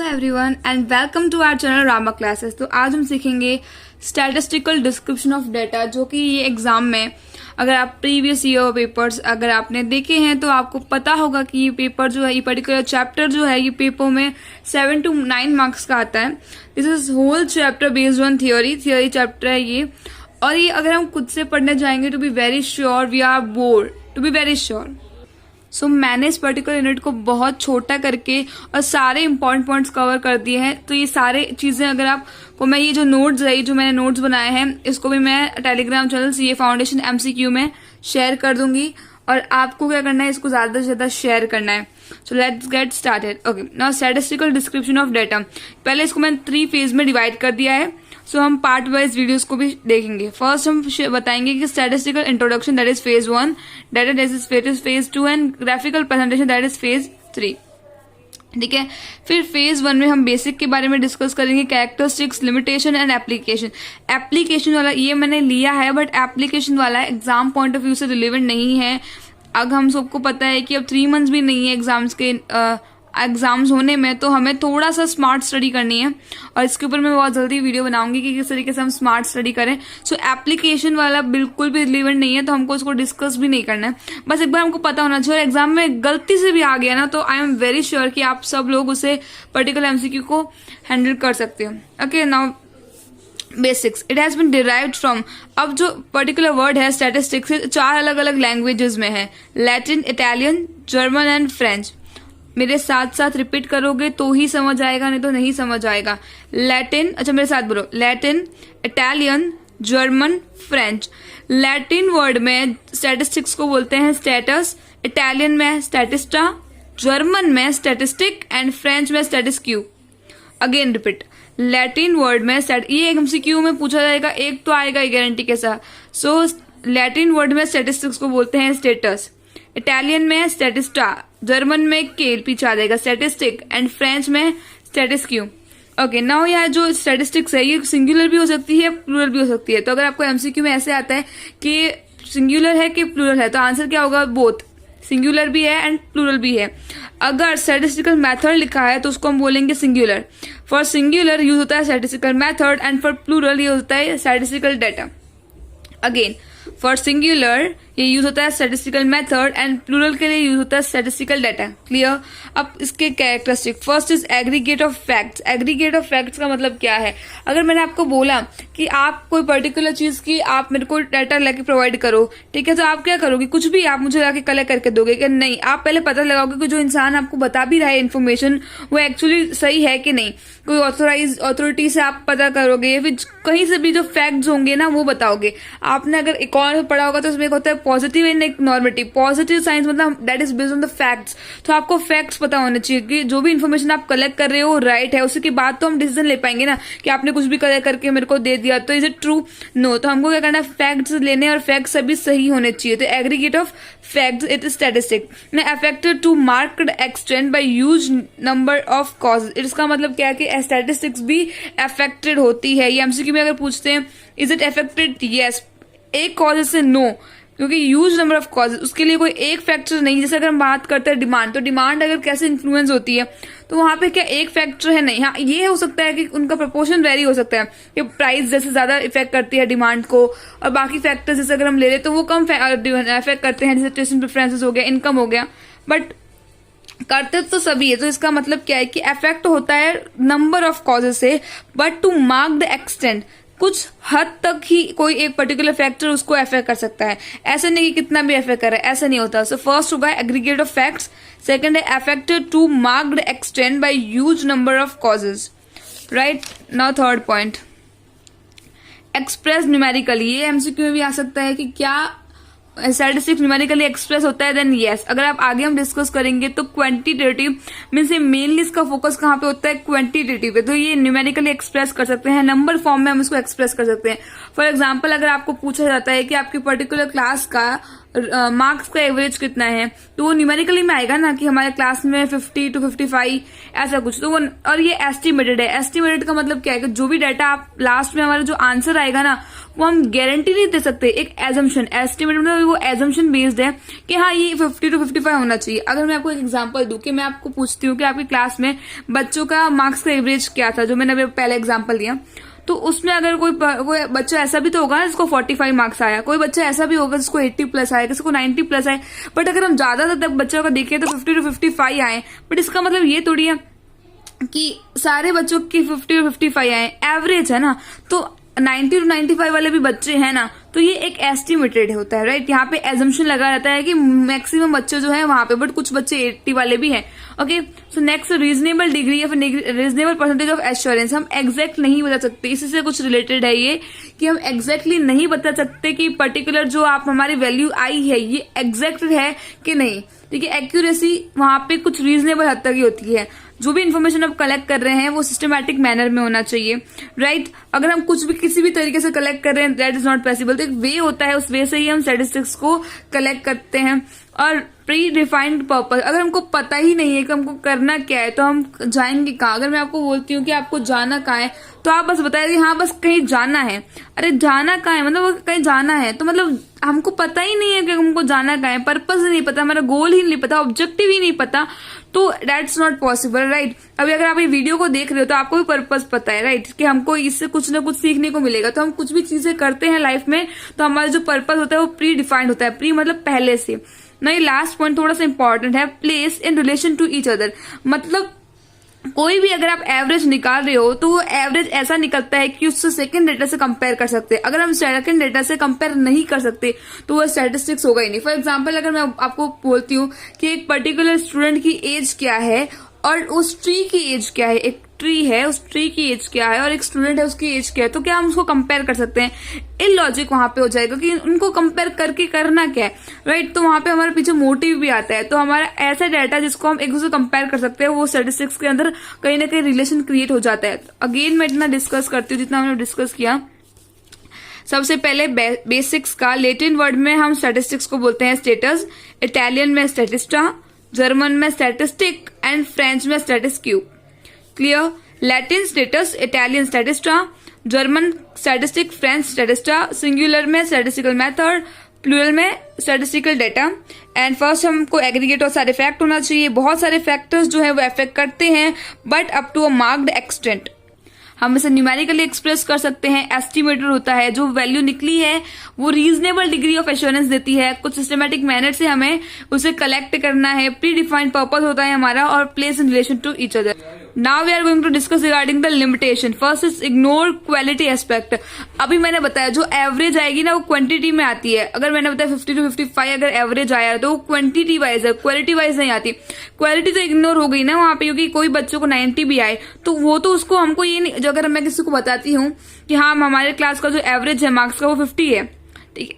Everyone and welcome to our channel Rama classes. तो आज हम सीखेंगे स्टैटिस्टिकल डिस्क्रिप्शन ऑफ डाटा, जो कि ये एग्जाम में अगर आप प्रीवियस ईयर पेपर्स अगर आपने देखे हैं तो आपको पता होगा कि ये पेपर जो है, ये पर्टिकुलर चैप्टर जो है, ये पेपर में 7 to 9 मार्क्स का आता है। This is whole chapter based on theory chapter है ये। और ये अगर हम खुद से पढ़ने जाएंगे to be very sure we are bored, to be very sure. So मैंने इस पर्टिकुलर यूनिट को बहुत छोटा करके और सारे इंपॉर्टेंट पॉइंट्स कवर कर दिए हैं। तो ये सारे चीजें अगर आपको मैं ये जो नोट्स है, जो मैंने नोट्स बनाए हैं, इसको भी मैं Telegram channel CA foundation MCQ में शेयर कर दूंगी। और आपको क्या करना है, इसको ज्यादा से ज्यादा शेयर करना है। So let's get started. Okay, now statistical description of data. पहले इसको मैंने 3 फेज में डिवाइड कर दिया है। सो हम पार्ट वाइज वीडियोस को भी देखेंगे। फर्स्ट हम बताएंगे कि statistical introduction, that is phase 1, data analysis phase 2 and graphical presentation, that is phase 3। ठीक है, फिर फेज 1 में हम बेसिक के बारे में डिस्कस करेंगे, characteristics, limitation and application. Application वाला ये मैंने लिया है, बट एप्लीकेशन वाला एग्जाम पॉइंट ऑफ व्यू से रिलेवेंट नहीं है। अब हम सबको पता है कि अब 3 मंथ्स भी नहीं है एग्जाम्स होने में, तो हमें थोड़ा सा स्मार्ट स्टडी करनी है। और इसके ऊपर मैं बहुत जल्दी वीडियो बनाऊंगी कि किस तरीके से हम स्मार्ट स्टडी करें। सो एप्लीकेशन वाला बिल्कुल भी रिलेवेंट नहीं है, तो हमको उसको डिस्कस भी नहीं करना है। बस एक बार हमको पता होना चाहिए। एग्जाम में गलती से भी आ गया ना, तो आई एम वेरी श्योर कि आप सब लोग उसे पर्टिकुलर MCQ को हैंडल कर सकते हो। Okay, now basics. It has been derived from, अब जो पर्टिकुलर वर्ड है स्टैटिस्टिक्स 4 अलग अलग लैंग्वेजेस में है, Latin, Italian, German and French. मेरे साथ साथ रिपीट करोगे तो ही समझ आएगा, नहीं तो नहीं समझ आएगा। लैटिन, अच्छा मेरे साथ बोलो, Latin, Italian, German, French. Latin word में स्टैटिस्टिक्स को बोलते हैं स्टेटस, इटालियन में स्टैटिस्टा, जर्मन में स्टैटिस्टिक एंड फ्रेंच में स्टैटिस्क्यू। अगेन रिपीट, लैटिन वर्ड में ये MCQ में पूछा जाएगा, एक तो आएगा गारंटी के साथ। सो लैटिन वर्ड में स्टैटिस्टिक्स को बोलते हैं स्टेटस, इटालियन में स्टैटिस्टा, जर्मन में के पीछे आ जाएगा स्टैटिस्टिक एंड फ्रेंच में स्टैटिस्क्यू। ओके, नाउ यहाँ जो स्टैटिस्टिक्स है ये सिंगुलर भी हो सकती है, प्लूरल भी हो सकती है। तो अगर आपको MCQ में ऐसे आता है कि सिंगुलर है कि प्लूरल है, तो आंसर क्या होगा, बोथ, सिंगुलर भी है एंड प्लूरल भी है। अगर स्टैटिस्टिकल मेथड लिखा है तो उसको हम बोलेंगे सिंगुलर। फॉर सिंगुलर यूज होता है statistical method and for plural use होता है statistical data. Again, for singular ये यूज होता है स्टैटिस्टिकल मेथड एंड प्लूरल के लिए यूज होता है स्टैटिस्टिकल डाटा। क्लियर। अब इसके characteristic, first is aggregate of facts. Aggregate of facts का मतलब क्या है, अगर मैंने आपको बोला कि आप कोई पर्टिकुलर चीज की आप मेरे को डाटा लेके प्रोवाइड करो, ठीक है, तो आप क्या करोगे, कुछ भी आप मुझे लाके कलेक्ट करके दोगे कि नहीं, आप पहले पता लगाओगे कि जो इंसान आपको बता भी रहा है इन्फॉर्मेशन वो एक्चुअली सही है कि नहीं। कोई ऑथोराइज अथॉरिटी से आप पता करोगे, फिर कहीं से भी जो फैक्ट्स होंगे ना वो बताओगे। आपने अगर इकोनॉमी पढ़ा होगा तो उसमें एक होता है पॉजिटिव एंड एक नॉर्मेटिव। पॉजिटिव साइंस मतलब that is based on the facts. तो आपको फैक्ट्स पता होने चाहिए कि जो भी इन्फॉर्मेशन आप कलेक्ट कर रहे हो राइट है, उसके बाद तो हम डिसीजन ले पाएंगे ना कि आपने कुछ भी कलेक्ट करके मेरे को दे दिया तो इज इट ट्रू, नो। तो हमको क्या करना है, फैक्ट्स लेने और फैक्ट्स सभी सही होने चाहिए। तो aggregate of facts it is statistic. Affected to marked extent by huge number of causes. इसका मतलब क्या है कि स्टैटिस्टिक्स भी अफेक्टेड होती है। ये MCQ में अगर पूछते हैं इज इट अफेक्टेड, यस, एक कॉजेज से नो, क्योंकि ह्यूज नंबर ऑफ कॉजेज, उसके लिए कोई एक फैक्टर नहीं। जैसे अगर हम बात करते हैं डिमांड, तो डिमांड अगर कैसे इन्फ्लुएंस होती है तो वहां पे क्या एक फैक्टर है, नहीं। हाँ, ये हो सकता है कि उनका प्रोपोर्शन वेरी हो सकता है कि प्राइस जैसे ज्यादा इफेक्ट करती है डिमांड को, और बाकी फैक्टर्स जैसे अगर हम ले रहे तो वो कम इफेक्ट करते हैं, जैसे टेस्ट प्रेफरेंसेस हो गया, इनकम हो गया, बट करते तो सभी है। तो इसका मतलब क्या है कि अफेक्ट होता है नंबर ऑफ कॉजेज से, but to mark the extent, कुछ हद तक ही कोई एक पर्टिकुलर फैक्टर उसको अफेक्ट कर सकता है, ऐसा नहीं कि कितना भी अफेक्ट करे, ऐसा नहीं होता। सो फर्स्ट होगा एग्रीगेट ऑफ फैक्ट्स, सेकंड है affected to marked extent by huge number of causes, right. Now third point, express numerically. ये MCQ में भी आ सकता है कि क्या स्टैटिस्टिक्स न्यूमेरिकली एक्सप्रेस होता है, देन यस। अगर आप आगे हम डिस्कस करेंगे तो क्वांटिटेटिव मीन्स मेनली इसका फोकस कहाँ पे होता है, क्वांटिटेटिव पे। तो ये न्यूमेरिकली एक्सप्रेस कर सकते हैं, नंबर फॉर्म में हम इसको एक्सप्रेस कर सकते हैं। फॉर एग्जाम्पल, अगर आपको पूछा जाता है कि आपकी पर्टिकुलर क्लास का मार्क्स का एवरेज कितना है, तो वो न्यूमेरिकली में आएगा ना कि हमारे क्लास में 50 to 55 ऐसा कुछ। तो वो, और ये एस्टिमेटेड है। एस्टिमेटेड का मतलब क्या है कि जो भी डाटा आप लास्ट में हमारा जो आंसर आएगा ना वो हम गारंटी नहीं दे सकते। एक एजम्पशन, एस्टिमेट मतलब वो एजम्पशन बेस्ड है कि हाँ ये 50 to 55 होना चाहिए। अगर मैं आपको एक एग्जांपल दूं कि मैं आपको पूछती हूँ कि आपकी क्लास में बच्चों का मार्क्स का एवरेज क्या था, जो मैंने अभी पहले एग्जाम्पल दिया, तो उसमें अगर कोई बच्चा ऐसा भी तो होगा जिसको 45 मार्क्स आया, कोई बच्चा ऐसा भी होगा जिसको 80 प्लस आया, किसी को 90 प्लस आए। बट अगर हम ज्यादातर बच्चों का देखें तो 50 to 55 आए। बट इसका मतलब ये थोड़ी है कि सारे बच्चों की 50 to 55 आए, एवरेज है ना। तो 90 to 95 वाले भी बच्चे हैं ना, तो ये एक एस्टिमेटेड होता है, राइट। यहाँ पे एजम्पशन लगा रहता है कि मैक्सिमम बच्चे जो है वहां पे, बट कुछ बच्चे 80 वाले भी हैं। Okay, so next, reasonable degree of reasonable percentage of assurance. हम एग्जैक्ट नहीं बता सकते, इसी से कुछ रिलेटेड है ये कि हम एग्जैक्टली नहीं बता सकते कि पर्टिकुलर जो आप हमारी वैल्यू आई है ये एग्जैक्ट है कि नहीं। देखिए, एक्यूरेसी वहां पे कुछ रीजनेबल हद तक ही होती है। जो भी इन्फॉर्मेशन आप कलेक्ट कर रहे हैं वो सिस्टमैटिक मैनर में होना चाहिए, राइट। अगर हम कुछ भी किसी भी तरीके से कलेक्ट कर रहे हैं दैट इज नॉट पॉसिबल। तो एक वे होता है, उस वे से ही हम स्टैटिस्टिक्स को कलेक्ट करते हैं। और प्री डिफाइंड पर्पस, अगर हमको पता ही नहीं है कि हमको करना क्या है तो हम जाएंगे कहाँ। अगर मैं आपको बोलती हूँ कि आपको जाना कहाँ है तो आप बस बताइए हाँ बस कहीं जाना है। अरे जाना कहाँ है, मतलब कहीं जाना है तो मतलब हमको पता ही नहीं है कि हमको जाना कहाँ है, पर्पस ही नहीं पता, हमारा गोल ही नहीं पता, ऑब्जेक्टिव ही नहीं पता, तो दैट्स नॉट पॉसिबल, राइट। अभी अगर आप ये वीडियो को देख रहे हो तो आपको भी पर्पस पता है, राइट, कि हमको इससे कुछ ना कुछ सीखने को मिलेगा। तो हम कुछ भी चीजें करते हैं लाइफ में तो हमारा जो पर्पस होता है वो प्री डिफाइंड होता है। प्री मतलब पहले से। नहीं, लास्ट पॉइंट थोड़ा सा इंपॉर्टेंट है, place in relation to each other. मतलब कोई भी अगर आप एवरेज निकाल रहे हो तो वो एवरेज ऐसा निकलता है कि उससे सेकंड डेटा से कंपेयर कर सकते हैं। अगर हम सेकंड डेटा से कंपेयर नहीं कर सकते तो वो स्टैटिस्टिक्स होगा ही नहीं। फॉर एग्जांपल, अगर मैं आपको बोलती हूँ कि एक पर्टिकुलर स्टूडेंट की एज क्या है और उस ट्री की एज क्या है, एक ट्री है उस ट्री की एज क्या है और एक स्टूडेंट है उसकी एज क्या है, तो क्या हम उसको कंपेयर कर सकते हैं? इलॉजिक वहां पे हो जाएगा कि उनको कंपेयर करके करना क्या है, राइट। तो वहां पे हमारे पीछे मोटिव भी आता है। तो हमारा ऐसा डाटा जिसको हम एक दूसरे कंपेयर कर सकते हैं वो स्टैटिस्टिक्स के अंदर कहीं ना कहीं रिलेशन क्रिएट हो जाता है। अगेन मैं इतना डिस्कस करती हूँ जितना हमने डिस्कस किया। सबसे पहले बेसिक्स का, लैटिन वर्ड में हम स्टैटिस्टिक्स को बोलते हैं स्टेटस, इटालियन में स्टैटिस्टा, जर्मन में स्टैटिस्टिक एंड फ्रेंच में statistique. Clear? Latin status, Italian statista, German statistik, French statista, singular में स्टैटिस्टिकल मेथड, प्लूरल में स्टैटिस्टिकल डेटा। एंड फर्स्ट हमको एग्रीगेट और सारे फैक्ट होना चाहिए। बहुत सारे फैक्टर्स जो है वो अफेक्ट करते हैं but up to a marked extent. हम इसे न्यूमेरिकली एक्सप्रेस कर सकते हैं। एस्टिमेटर होता है, जो वैल्यू निकली है वो रीजनेबल डिग्री ऑफ एश्योरेंस देती है। कुछ सिस्टमेटिक मैनर से हमें उसे कलेक्ट करना है। प्री डिफाइंड पर्पस होता है हमारा, और place in relation to each other. Now we are going to discuss regarding the limitation. First is ignore quality aspect. अभी मैंने बताया जो एवरेज आएगी ना वो क्वांटिटी में आती है। अगर मैंने बताया 50 to 55 अगर एवरेज आया तो वो क्वांटिटी वाइज है, क्वालिटी वाइज नहीं आती। क्वालिटी तो इग्नोर हो गई ना वहां पे, क्योंकि कोई बच्चों को 90 भी आए तो वो तो उसको हमको ये नहीं, अगर मैं किसी को बताती हूँ कि हाँ हमारे क्लास का जो एवरेज है मार्क्स का वो 50 है, ठीक है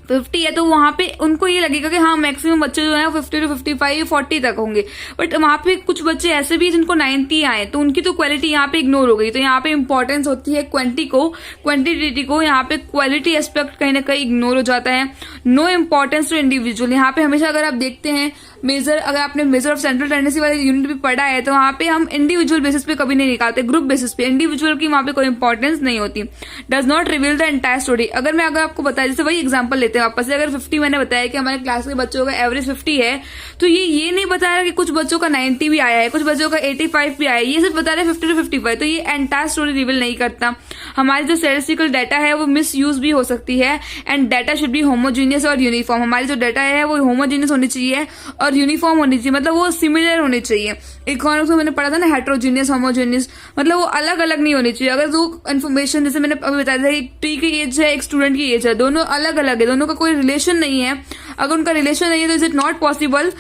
50 है, तो वहां पे उनको ये लगेगा कि हाँ मैक्सिमम बच्चे जो है 50 to 55 40 तक होंगे। बट वहां पे कुछ बच्चे ऐसे भी जिनको 90 आए तो उनकी तो क्वालिटी यहाँ पे इग्नोर हो गई। तो यहाँ पे इंपॉर्टेंस होती है क्वांटिटी को, यहाँ पे क्वालिटी एस्पेक्ट कहीं ना कहीं इग्नोर हो जाता है। No importance to individual. यहाँ पे हमेशा अगर आप देखते हैं मेजर, अगर आपने मेजर ऑफ सेंट्रल टेंडेंसी वाले यूनिट भी पढ़ा है तो वहां पे हम इंडिविजुअल बेसिस पे कभी नहीं निकालते, ग्रुप बेसिस पे। इंडिविजुअल की वहां पे कोई इंपॉर्टेंस नहीं होती। Does not reveal the entire story. अगर आपको बताया, जैसे वही एग्जांपल लेते हैं वापस से, अगर 50 मैंने बताया कि हमारे क्लास के बच्चों का एवरेज 50 है तो ये नहीं बता रहा कि कुछ बच्चों का 90 भी आया है, कुछ बच्चों का 85 भी आया है, ये सिर्फ बता रहे 50 to 55। तो ये एंटायर स्टोरी रिवील नहीं करता। हमारी जो स्टैटिस्टिकल डाटा है वो मिस यूज भी हो सकती है। And data should be homogeneous और यूनिफॉर्म। हमारी जो डाटा है वो होमोजीनियस होनी चाहिए और यूनिफॉर्म होनी चाहिए, मतलब वो सिमिलर होनी चाहिए। इकोनॉमिक्स में मैंने पढ़ा था ना हेट्रोजीनियस होमोजीनियस, मतलब वो अलग अलग नहीं होनी चाहिए। अगर जो इन्फॉर्मेशन जैसे मैंने अभी बताया था, एक ट्री की एज है एक स्टूडेंट की एज है, दोनों अलग अलग है, दोनों का कोई रिलेशन नहीं है। अगर उनका रिलेशन नहीं है तो इज इट नॉट पॉसिबल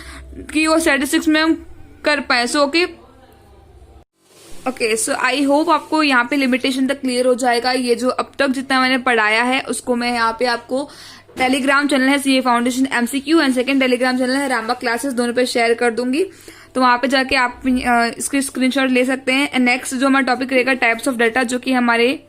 कि वो स्टैटिस्टिक्स में हम कर पाए। So okay, so I hope आपको यहाँ पे लिमिटेशन तक क्लियर हो जाएगा। ये जो अब तक जितना मैंने पढ़ाया है उसको मैं यहाँ पे आपको टेलीग्राम चैनल है CA foundation MCQ and second Telegram channel है रामा क्लासेस, दोनों पे शेयर कर दूंगी। तो वहां पे जाके आप इसके स्क्रीनशॉट ले सकते हैं। नेक्स्ट जो हमारा टॉपिक रहेगा टाइप्स ऑफ डाटा, जो कि हमारे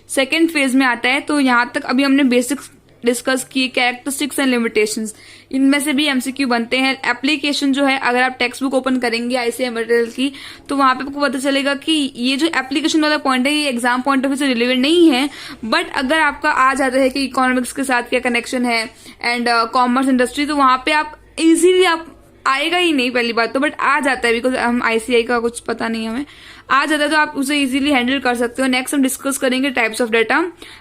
सेकंड फेज में आता है। तो यहाँ तक अभी हमने बेसिक्स डिस्कस किए कैरेक्टरिस्टिक्स एंड लिमिटेशंस, इनमें से भी एमसीक्यू बनते हैं। एप्लीकेशन जो है, अगर आप टेक्स्ट बुक ओपन करेंगे आईसीआई मटेरियल की, तो वहां पे आपको पता चलेगा कि ये जो एप्लीकेशन वाला पॉइंट है ये एग्जाम पॉइंट ऑफ व्यू से रिलेवेंट नहीं है, बट अगर आपका आ जाता है कि इकोनॉमिक्स के साथ क्या कनेक्शन है एंड कॉमर्स इंडस्ट्री, तो वहां पे आप इजीली आप आएगा ही नहीं पहली बात तो, बट आ जाता है बिकॉज हम आईसीआई का कुछ पता नहीं हमें, आ जाता है तो आप उसे इजीली हैंडल कर सकते हो। नेक्स्ट हम डिस्कस करेंगे types of data,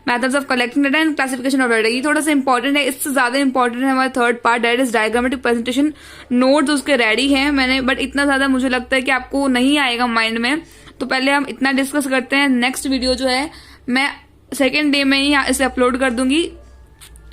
methods of collecting data and classification of data. ये थोड़ा सा इंपॉर्टेंट है, इससे ज्यादा इंपॉर्टेंट है हमारा third part, that is diagrammatic presentation. Notes उसके रेडी हैं मैंने, बट इतना ज्यादा मुझे लगता है कि आपको नहीं आएगा माइंड में, तो पहले हम इतना डिस्कस करते हैं। नेक्स्ट वीडियो जो है मैं सेकेंड डे में ही इसे अपलोड कर दूंगी।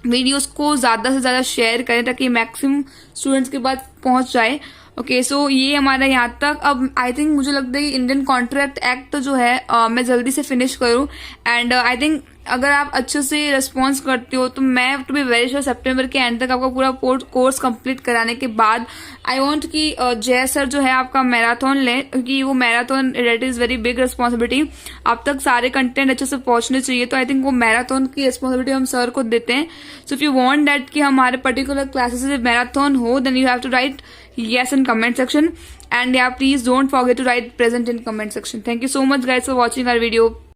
वीडियोस को ज्यादा से ज्यादा शेयर करें ताकि मैक्सिमम स्टूडेंट्स के पास पहुंच जाए। ओके, सो ये हमारा यहाँ तक। अब आई थिंक मुझे लगता है कि इंडियन कॉन्ट्रैक्ट एक्ट जो है मैं जल्दी से फिनिश करूँ, एंड आई थिंक अगर आप अच्छे से रिस्पॉन्स करते हो तो मैं टू बी वेरी श्योर सितंबर के एंड तक आपका पूरा कोर्स कंप्लीट कराने के बाद आई वांट कि जय सर जो है आपका मैराथन लें, क्योंकि वो marathon it is very big responsibility. आप तक सारे कंटेंट अच्छे से पहुंचने चाहिए, तो आई थिंक वो मैराथन की रिस्पॉन्सिबिलिटी हम सर को देते हैं। So if you want that कि हमारे पर्टिकुलर क्लासेस में मैराथन हो, then you have to write yes in comment section, and yeah, please don't forget to write present in comment section. Thank you so much guys for watching our video.